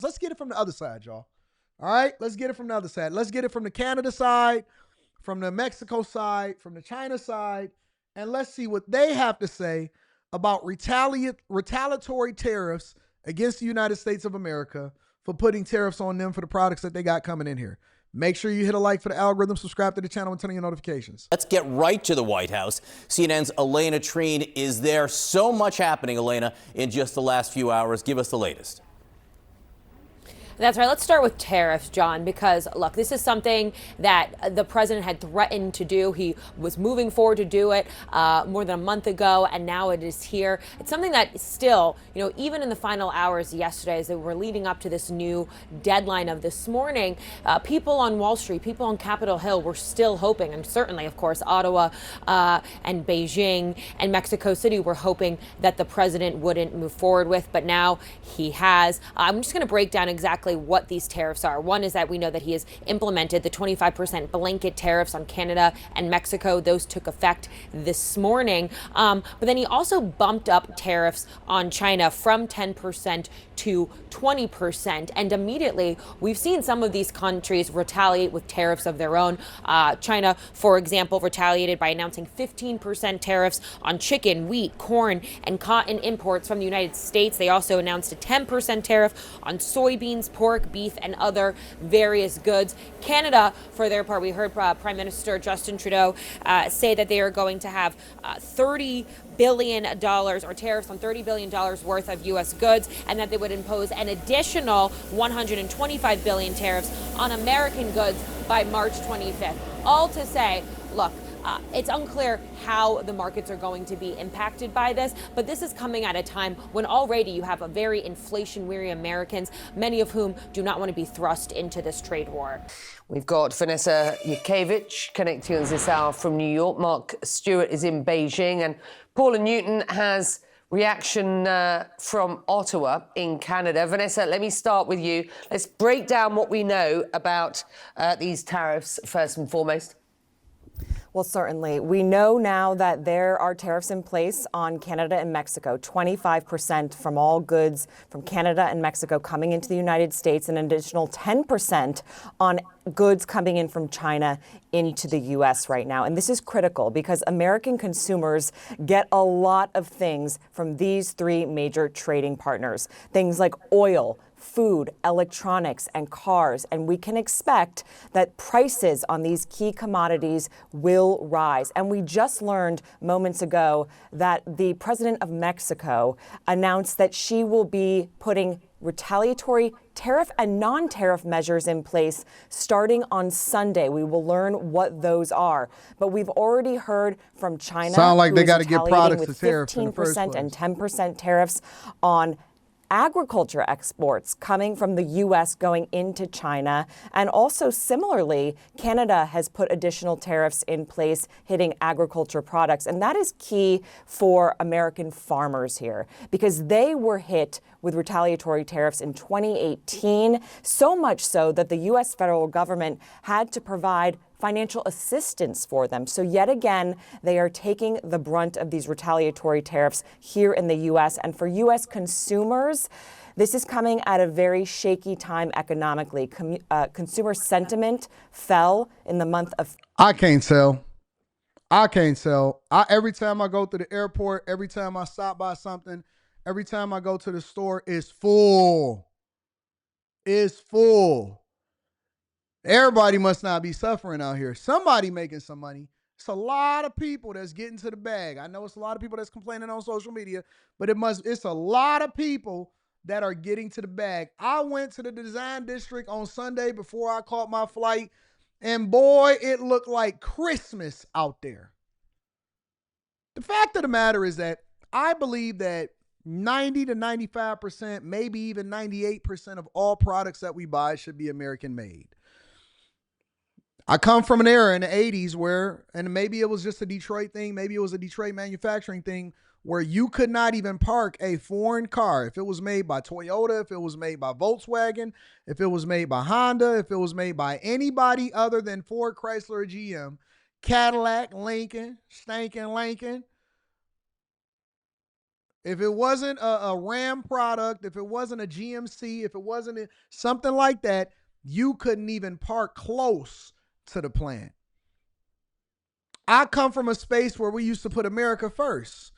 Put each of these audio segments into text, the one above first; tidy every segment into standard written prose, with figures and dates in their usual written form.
Let's get it from the other side, y'all. All right, let's get it from the other side. Let's get it from the Canada side, from the Mexico side, from the China side, and let's see what they have to say about retaliatory tariffs against the United States of America for putting tariffs on them for the products that they got coming in here. Make sure you hit a like for the algorithm, subscribe to the channel, and turn on your notifications. Let's get right to the White House. CNN's Elena Treen is there. So much happening, Elena, in just the last few hours. Give us the latest. That's right. Let's start with tariffs, John, because, look, this is something that the president had threatened to do. He was moving forward to do it more than a month ago, and now it is here. It's something that still, even in the final hours yesterday, as they were leading up to this new deadline of this morning, people on Wall Street, people on Capitol Hill were still hoping, and certainly, of course, Ottawa and Beijing and Mexico City were hoping that the president wouldn't move forward with, but now he has. I'm just going to break down exactly what these tariffs are. One is that we know that he has implemented the 25% blanket tariffs on Canada and Mexico. Those took effect this morning. But then he also bumped up tariffs on China from 10% to 20%. And immediately, we've seen some of these countries retaliate with tariffs of their own. China, for example, retaliated by announcing 15% tariffs on chicken, wheat, corn, and cotton imports from the United States. They also announced a 10% tariff on soybeans, pork, beef, and other various goods. Canada, for their part, we heard Prime Minister Justin Trudeau say that they are going to have $30 billion or tariffs on $30 billion worth of U.S. goods, and that they would impose an additional $125 billion tariffs on American goods by March 25th. All to say, look, it's unclear how the markets are going to be impacted by this, but this is coming at a time when already you have a very inflation-weary Americans, many of whom do not want to be thrust into this trade war. We've got Vanessa Yukevich connecting us this hour from New York. Mark Stewart is in Beijing, and Paula Newton has reaction from Ottawa in Canada. Vanessa, let me start with you. Let's break down what we know about these tariffs first and foremost. Well, certainly. We know now that there are tariffs in place on Canada and Mexico, 25% from all goods from Canada and Mexico coming into the United States, and an additional 10% on goods coming in from China into the U.S. right now. And this is critical because American consumers get a lot of things from these three major trading partners. Things like oil, food, electronics, and cars. And we can expect that prices on these key commodities will rise. And we just learned moments ago that the president of Mexico announced that she will be putting retaliatory tariff and non-tariff measures in place starting on Sunday. We will learn what those are. But we've already heard from China, sound like they got to get products with to tariff in the first 15% place. and 10% tariffs on agriculture exports coming from the U.S. going into China. And also similarly, Canada has put additional tariffs in place hitting agriculture products. And that is key for American farmers here because they were hit with retaliatory tariffs in 2018, so much so that the U.S. federal government had to provide financial assistance for them. So yet again, they are taking the brunt of these retaliatory tariffs here in the U.S. And for U.S. consumers, this is coming at a very shaky time economically. Consumer sentiment fell in the month of... I can't tell. Every time I go to the airport, every time I stop by something, every time I go to the store, it's full. It's full. Everybody must not be suffering out here. Somebody making some money. It's a lot of people that's getting to the bag. I know it's a lot of people that's complaining on social media, but it's a lot of people that are getting to the bag. I went to the design district on Sunday before I caught my flight, and boy, it looked like Christmas out there. The fact of the matter is that I believe that 90 to 95%, maybe even 98% of all products that we buy should be American made. I come from an era in the 80s where, and maybe it was just a Detroit thing, maybe it was a Detroit manufacturing thing, where you could not even park a foreign car. If it was made by Toyota, if it was made by Volkswagen, if it was made by Honda, if it was made by anybody other than Ford, Chrysler, or GM, Cadillac, Lincoln, Stankin' Lincoln, If it wasn't a Ram product, if it wasn't a GMC, if it wasn't something like that, you couldn't even park close to the plant. I come from a space where we used to put America first,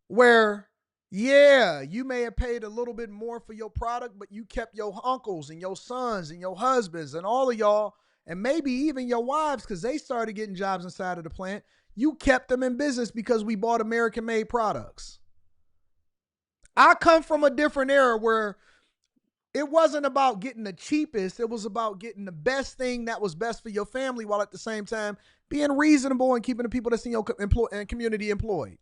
where, yeah, you may have paid a little bit more for your product, but you kept your uncles and your sons and your husbands and all of y'all, and maybe even your wives, because they started getting jobs inside of the plant. You kept them in business because we bought American-made products. I come from a different era where it wasn't about getting the cheapest. It was about getting the best thing that was best for your family while at the same time being reasonable and keeping the people that's in your community employed.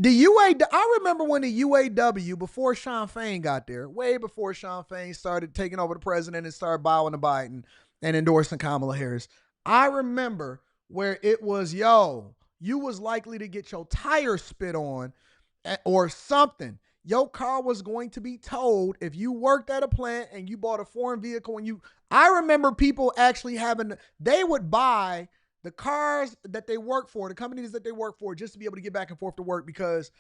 I remember when the UAW, before Sean Fain got there, way before Sean Fain started taking over the president and started bowing to Biden and endorsing Kamala Harris. I remember where it was, you was likely to get your tire spit on or something. Your car was going to be towed if you worked at a plant and you bought a foreign vehicle. I remember people actually they would buy the cars that they work for, the companies that they work for, just to be able to get back and forth to work because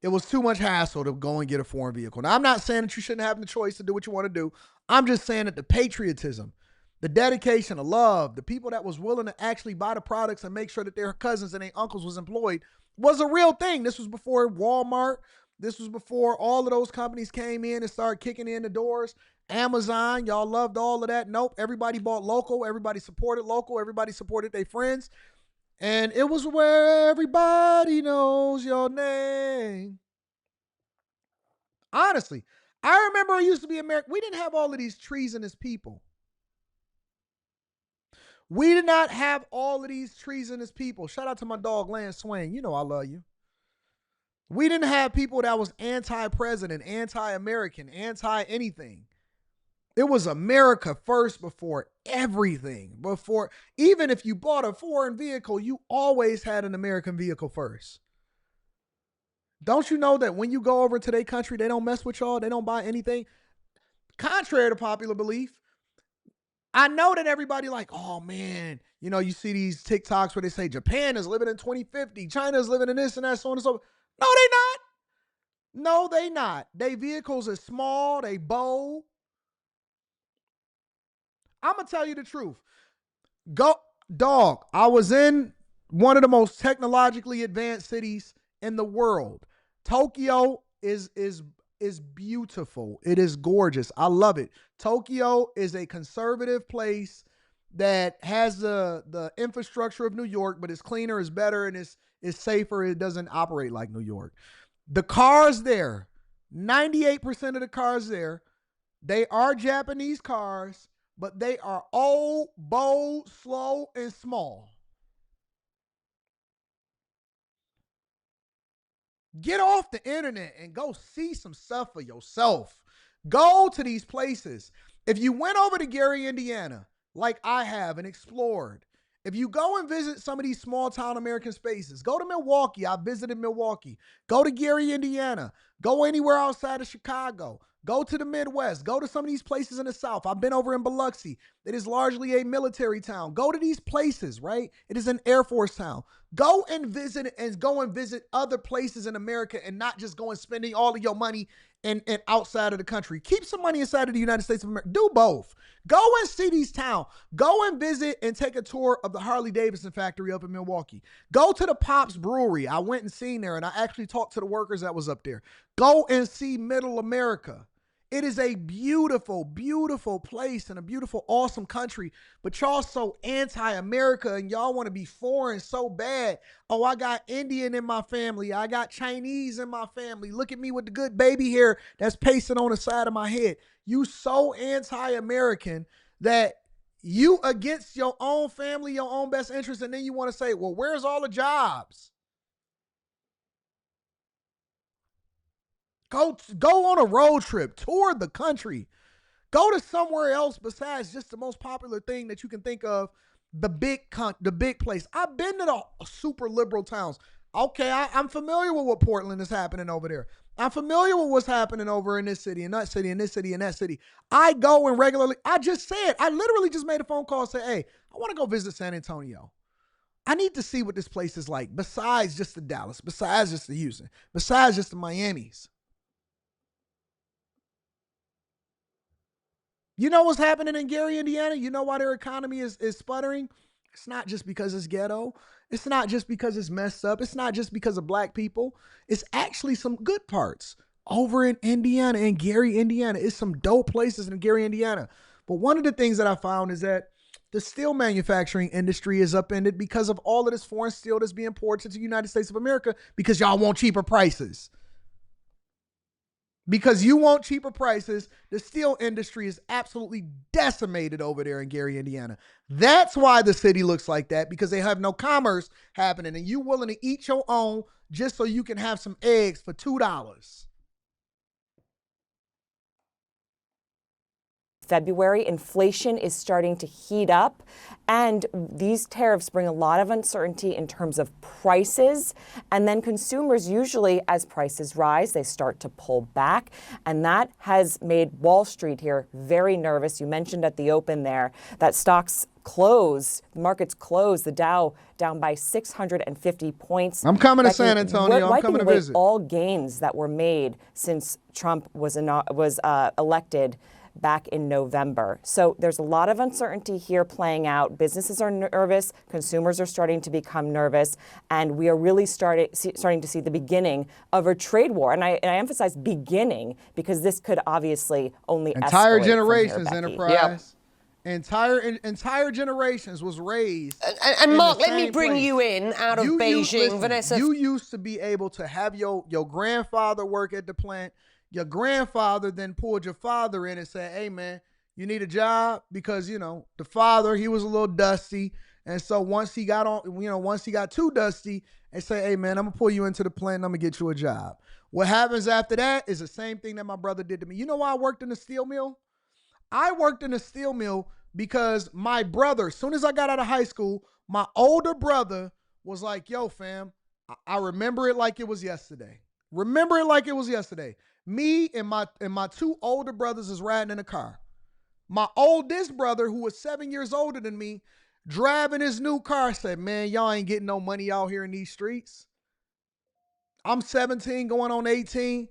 it was too much hassle to go and get a foreign vehicle. Now, I'm not saying that you shouldn't have the choice to do what you want to do. I'm just saying that the patriotism, the dedication, the love, the people that was willing to actually buy the products and make sure that their cousins and their uncles was employed was a real thing. This was before Walmart. This was before all of those companies came in and started kicking in the doors. Amazon, y'all loved all of that. Nope, everybody bought local. Everybody supported local. Everybody supported their friends. And it was where everybody knows your name. Honestly, I remember it used to be America. We didn't have all of these treasonous people. We did not have all of these treasonous people. Shout out to my dog, Lance Swain. You know I love you. We didn't have people that was anti-president, anti-American, anti-anything. It was America first before everything. Even if you bought a foreign vehicle, you always had an American vehicle first. Don't you know that when you go over to their country, they don't mess with y'all? They don't buy anything? Contrary to popular belief, I know that everybody like, oh man, you see these TikToks where they say Japan is living in 2050, China is living in this and that, so on and so forth. No, they not. No, they not. They vehicles are small, they bold. I'm going to tell you the truth. I was in one of the most technologically advanced cities in the world. Tokyo is beautiful. It is gorgeous. I love it. Tokyo is a conservative place that has the infrastructure of New York, but it's cleaner, it's better, and it's safer. It doesn't operate like New York. The cars there, 98% of the cars there, they are Japanese cars, but they are old, bold, slow, and small. Get off the internet and go see some stuff for yourself. Go to these places. If you went over to Gary, Indiana, like I have and explored, if you go and visit some of these small town American spaces, go to Milwaukee. I visited Milwaukee. Go to Gary, Indiana. Go anywhere outside of Chicago. Go to the Midwest. Go to some of these places in the South. I've been over in Biloxi. It is largely a military town. Go to these places, right? It is an Air Force town. Go and visit other places in America and not just go and spending all of your money and outside of the country. Keep some money inside of the United States of America. Do both. Go and see these towns. Go and visit and take a tour of the Harley Davidson factory up in Milwaukee. Go to the Pops Brewery. I went and seen there, and I actually talked to the workers that was up there. Go and see Middle America. It is a beautiful, beautiful place and a beautiful, awesome country, but y'all so anti-America and y'all want to be foreign so bad. Oh, I got Indian in my family. I got Chinese in my family. Look at me with the good baby hair that's pasted on the side of my head. You so anti-American that you against your own family, your own best interest, and then you want to say, well, where's all the jobs? Go on a road trip, tour the country. Go to somewhere else besides just the most popular thing that you can think of, the big place. I've been to the super liberal towns. Okay, I'm familiar with what Portland is happening over there. I'm familiar with what's happening over in this city and that city and this city and that city. I go and regularly, I literally just made a phone call and say, hey, I want to go visit San Antonio. I need to see what this place is like besides just the Dallas, besides just the Houston, besides just the Miamis. You know what's happening in Gary, Indiana? You know why their economy is sputtering? It's not just because it's ghetto. It's not just because it's messed up. It's not just because of black people. It's actually some good parts over in Indiana, in Gary, Indiana. It's some dope places in Gary, Indiana. But one of the things that I found is that the steel manufacturing industry is upended because of all of this foreign steel that's being poured into the United States of America because y'all want cheaper prices. Because you want cheaper prices, the steel industry is absolutely decimated over there in Gary, Indiana. That's why the city looks like that, because they have no commerce happening, and you willing to eat your own just so you can have some eggs for $2. February, inflation is starting to heat up, and these tariffs bring a lot of uncertainty in terms of prices. And then consumers usually, as prices rise, they start to pull back, and that has made Wall Street here very nervous. You mentioned at the open there that stocks closed, the markets closed, the Dow down by 650 points. I'm coming to San Antonio. I'm coming to visit. All gains that were made since Trump was elected back in November. So there's a lot of uncertainty here playing out. Businesses are nervous, consumers are starting to become nervous, and we are really starting to see the beginning of a trade war. And I emphasize beginning, because this could obviously only entire escalate generations from here, Becky. enterprise. Yep. Entire generations was raised. And Mark, let me bring you in out of Beijing, Vanessa. You used to be able to have your grandfather work at the plant. Your grandfather then pulled your father in and said, hey, man, you need a job? Because, you know, the father, he was a little dusty. And so once he got too dusty, they say, hey, man, I'm going to pull you into the plant and I'm going to get you a job. What happens after that is the same thing that my brother did to me. You know why I worked in the steel mill? I worked in the steel mill because my brother, as soon as I got out of high school, my older brother was like, yo, fam, I remember it like it was yesterday. Remember it like it was yesterday. Me and my two older brothers is riding in a car. My oldest brother, who was 7 years older than me, driving his new car, said, man, y'all ain't getting no money out here in these streets. I'm 17 going on 18.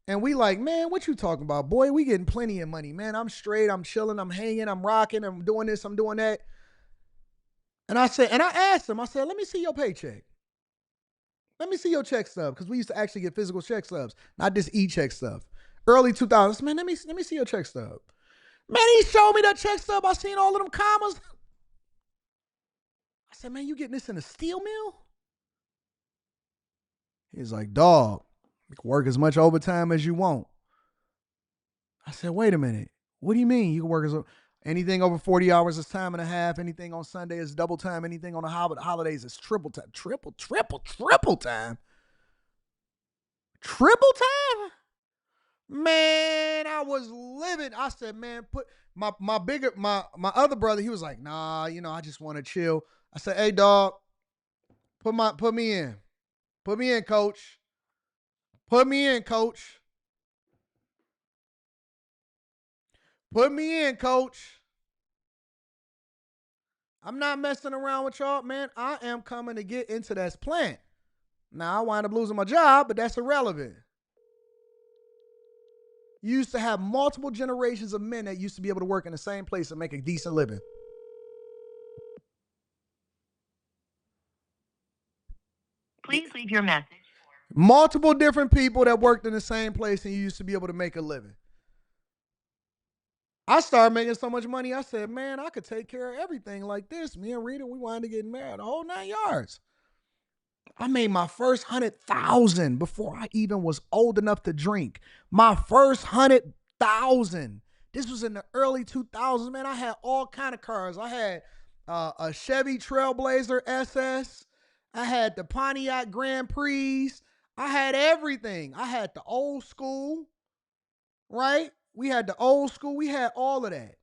And we like, man, what you talking about? Boy, we getting plenty of money, man. I'm straight, I'm chilling, I'm hanging, I'm rocking, I'm doing this, I'm doing that. And I asked him, I said, let me see your paycheck. Let me see your check stub, because we used to actually get physical check stubs, not this e-check stuff. Early 2000s, man, let me see your check stub. Man, he showed me that check stub. I seen all of them commas. I said, man, you getting this in a steel mill? He's like, dog, you can work as much overtime as you want. I said, wait a minute. What do you mean you can work anything over 40 hours is time and a half. Anything on Sunday is double time. Anything on the holidays is triple time. Triple time. Triple time? Man, I was livid. I said, man, put my other brother, he was like, nah, I just want to chill. I said, hey, dog, put me in. Put me in, coach. Put me in, coach. Put me in, coach. I'm not messing around with y'all, man. I am coming to get into this plant. Now, I wind up losing my job, but that's irrelevant. You used to have multiple generations of men that used to be able to work in the same place and make a decent living. Please leave your message. Multiple different people that worked in the same place and you used to be able to make a living. I started making so much money, I said, man, I could take care of everything like this. Me and Rita, we wanted to get married, the whole 9 yards. I made my first 100,000 before I even was old enough to drink. My first 100,000. This was in the early 2000s, man. I had all kind of cars. I had a Chevy Trailblazer SS. I had the Pontiac Grand Prix. I had everything. I had the old school, right? We had the old school. We had all of that.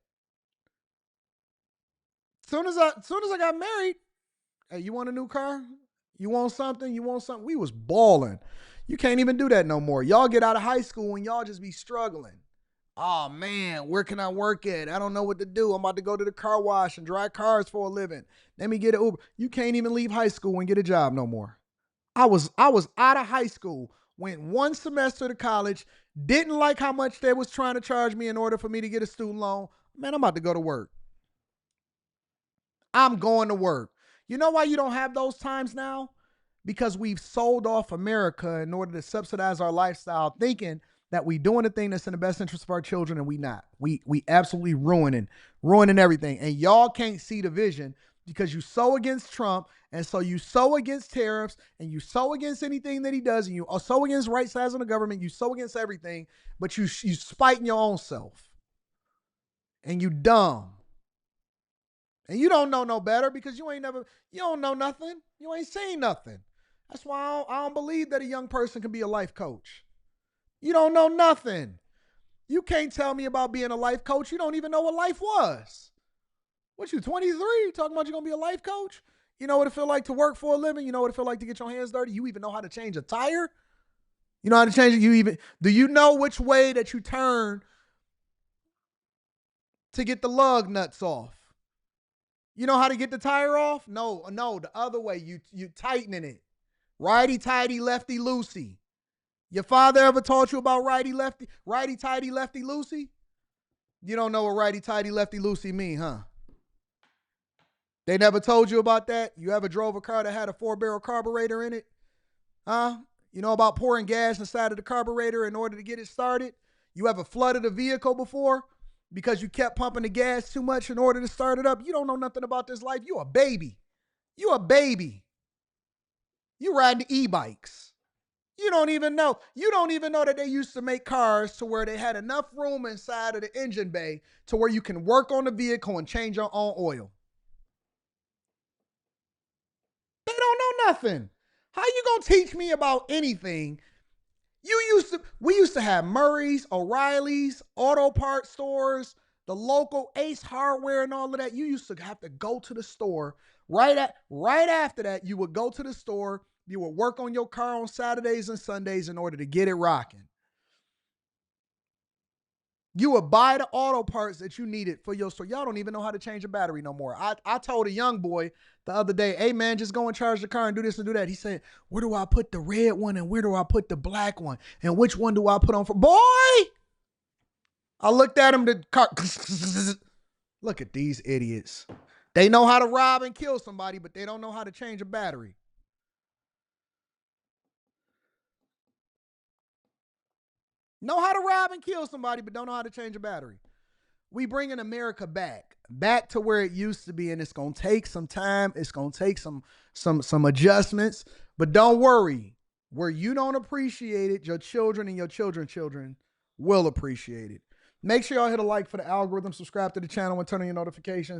Soon as I got married, hey, you want a new car? You want something? You want something? We was balling. You can't even do that no more. Y'all get out of high school and y'all just be struggling. Oh man, where can I work at? I don't know what to do. I'm about to go to the car wash and drive cars for a living. Let me get an Uber. You can't even leave high school and get a job no more. I was out of high school, went one semester to college, didn't like how much they was trying to charge me in order for me to get a student loan. Man, I'm about to go to work. I'm going to work. You know why you don't have those times now? Because we've sold off America in order to subsidize our lifestyle, thinking that we doing the thing that's in the best interest of our children, and we not. We absolutely ruining everything. And y'all can't see the vision because you so against Trump, and so you so against tariffs, and you so against anything that he does, and you are so against right sides of the government, you so against everything, but you spiting your own self. And you dumb. And you don't know no better because you don't know nothing. You ain't seen nothing. That's why I don't believe that a young person can be a life coach. You don't know nothing. You can't tell me about being a life coach. You don't even know what life was. What, you 23? Talking about you're going to be a life coach? You know what it feel like to work for a living? You know what it feel like to get your hands dirty? You even know how to change a tire? You know how to change it? Do you know which way that you turn to get the lug nuts off? You know how to get the tire off? No, the other way. You tightening it. Righty tighty, lefty loosey. Your father ever taught you about righty tighty, lefty loosey? You don't know what righty tighty, lefty loosey mean, huh? They never told you about that? You ever drove a car that had a 4-barrel carburetor in it? Huh? You know about pouring gas inside of the carburetor in order to get it started? You ever flooded a vehicle before because you kept pumping the gas too much in order to start it up? You don't know nothing about this life. You a baby. You a baby. You riding e-bikes. You don't even know. You don't even know that they used to make cars to where they had enough room inside of the engine bay to where you can work on the vehicle and change your own oil. They don't know nothing. How you gonna teach me about anything? We used to have Murray's, O'Reilly's, auto parts stores, the local Ace Hardware and all of that. You used to have to go to the store. Right after that, you would go to the store. You would work on your car on Saturdays and Sundays in order to get it rocking. You would buy the auto parts that you needed for your store. Y'all don't even know how to change a battery no more. I told a young boy the other day, hey man, just go and charge the car and do this and do that. He said, where do I put the red one and where do I put the black one? And which one do I put on for? Boy! I looked at him, the car. Look at these idiots. They know how to rob and kill somebody, but they don't know how to change a battery. Know how to rob and kill somebody, but don't know how to change a battery. We bringing America back to where it used to be, and it's gonna take some time. It's gonna take some adjustments, but don't worry. Where you don't appreciate it, your children and your children's children will appreciate it. Make sure y'all hit a like for the algorithm, subscribe to the channel, and turn on your notifications.